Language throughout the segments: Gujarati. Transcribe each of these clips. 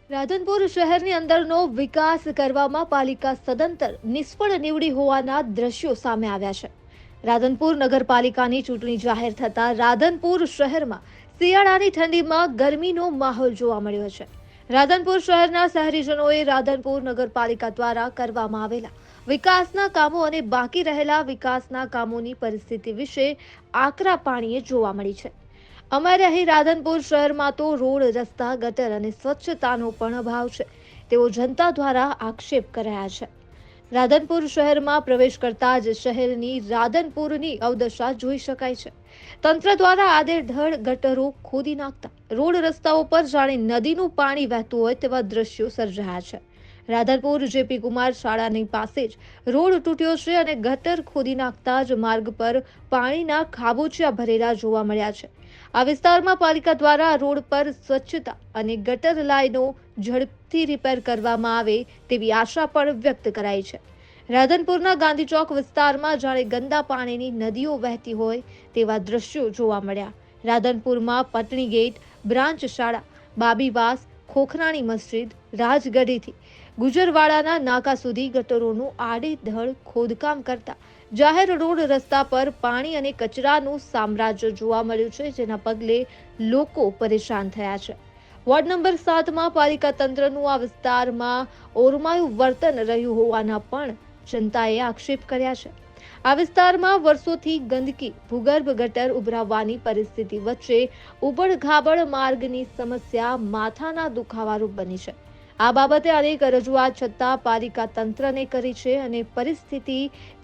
રાધનપુર શહેરની અંદરનો વિકાસ કરવામાં પાલિકા સદંતર નિષ્ફળ નીવડી હોવાના દ્રશ્યો સામે આવ્યા છે। રાધનપુર નગરપાલિકાની ચૂંટણી જાહેર થતા રાધનપુર શહેરમાં શિયાળાની ઠંડીમાં ગરમીનો માહોલ જોવા મળ્યો છે। રાધનપુર શહેરના શહેરીજનોએ રાધનપુર નગરપાલિકા દ્વારા કરવામાં આવેલા વિકાસના કામો અને બાકી રહેલા વિકાસના કામોની પરિસ્થિતિ વિશે આકરા પાણીએ જોવા મળી છે। અમારે અહીં રાધનપુર શહેરમાં તો રોડ, રસ્તા, ગટર અને સ્વચ્છતાનો પણ અભાવ છે તેવો જનતા દ્વારા આક્ષેપ કરાયા છે। રાધનપુર શહેરમાં પ્રવેશ કરતા જ શહેરની રાધનપુરની અવદશા જોઈ શકાય છે। તંત્ર દ્વારા આડેધડ ગટરો ખોદી નાખતા રોડ રસ્તાઓ પર જાણે નદીનું પાણી વહેતું હોય તેવા દ્રશ્યો સર્જાયા છે। રાધનપુર જેપી કુમાર શાળાની પાસે જ રોડ તૂટ્યો છે અને ગટર ખોદી નાખતા જ માર્ગ પર પાણીના ખાબોચિયા ભરેલા જોવા મળ્યા છે। આ વિસ્તારમાં પાલિકા દ્વારા રોડ પર સ્વચ્છતા અને ગટર લાઈનો ઝડપથી રિપેર કરવામાં આવે તેવી આશા પણ વ્યક્ત કરાઈ છે। રાધનપુરના ગાંધી ચોક વિસ્તારમાં જાણે ગંદા પાણીની નદીઓ વહેતી હોય તેવા દ્રશ્યો જોવા મળ્યા। રાધનપુરમાં પટણી ગેટ, બ્રાન્ચ શાળા, બાબીવાસ, ખોખરાણી મસ્જિદ, રાજગઢીથી ગુજરવાડાના નાકા સુધી ગટરોનું આડેધડ ખોદકામ કરતા જાહેર રોડ રસ્તા પર પાણી અને કચરાનું સામ્રાજ્ય જોવા મળ્યું છે, જેના પગલે લોકો પરેશાન થયા છે। વોર્ડ નંબર 7માં પાલિકા તંત્રનું આ વિસ્તારમાં ઓરમાયું વર્તન રહ્યું હોવાના પણ જનતાએ આક્ષેપ કર્યા છે। આ વિસ્તારમાં વર્ષોથી ગંદકી, ભૂગર્ભ ગટર ઉભરાવવાની પરિસ્થિતિ વચ્ચે ઉબડ-ખાબડ માર્ગની સમસ્યા માથાના દુખાવારૂપ બની છે। આ બાબતે અનેક રજૂઆત છતાં પાલિકા તંત્રને કરી છે અને પરિસ્થિતિ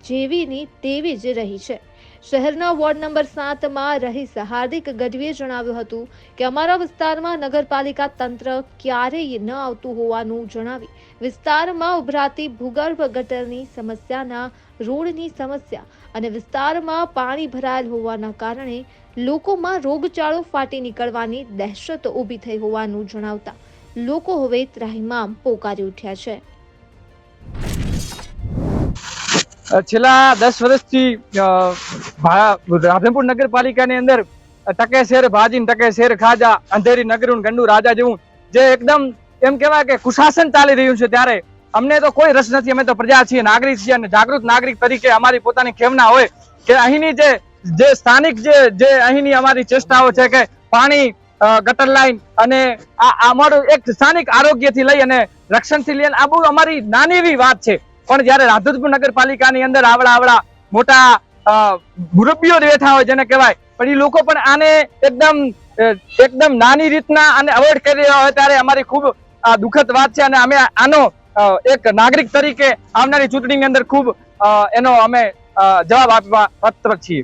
જેવીની તેવી જ રહી છે। શહેરના વોર્ડ નંબર 7માં રહીશ હાર્દિક ગઢવીએ જણાવ્યું હતું કે અમારા વિસ્તારમાં નગરપાલિકા તંત્ર ક્યારેય ન આવતું હોવાનું જણાવી વિસ્તારમાં ઉભરાતી ભૂગર્ભ ગટરની સમસ્યાના રોડની સમસ્યા અને વિસ્તારમાં પાણી ભરાયેલ હોવાના કારણે લોકોમાં રોગચાળો ફાટી નીકળવાની દહેશત ઊભી થઈ હોવાનું જણાવતા લોકો હવે ત્રાહિમામ પોકારી ઉઠ્યા છે। છેલ્લા 10 વર્ષથી રાધનપુર નગરપાલિકાની અંદર ટકે શેર ભાજી, ટકે શેર ખાજા, અંધેરી નગરું, ગંડુ રાજા જેવું જે એકદમ એમ કહેવાય કે કુશાસન ચાલી રહ્યું છે, ત્યારે અમને તો કોઈ રસ નથી। અમે તો પ્રજા છીએ, નાગરિક છીએ અને જાગૃત નાગરિક તરીકે અમારી પોતાની ખેવના હોય કે અહીંની જે સ્થાનિક જે અહીંની અમારી ચેષ્ટાઓ છે કે પાણી, ગટર લાઈન અને અમારું એક સ્થાનિક આરોગ્યથી લઈ અને રક્ષણથી લઈ આ બહુ અમારી નાની એવી વાત છે। પણ જયારે રાધનપુર નગરપાલિકાની અંદર આવડા મોટા મુરબ્બીઓ બેઠા હોય જેને કહેવાય, પણ એ લોકો પણ આને એકદમ નાની રીતના અને અવોઇડ કરી રહ્યા હોય ત્યારે અમારી ખૂબ દુઃખદ વાત છે અને અમે આનો એક નાગરિક તરીકે આવનારી ચૂંટણીની અંદર ખૂબ એનો અમે જવાબ આપવા તત્પર છીએ।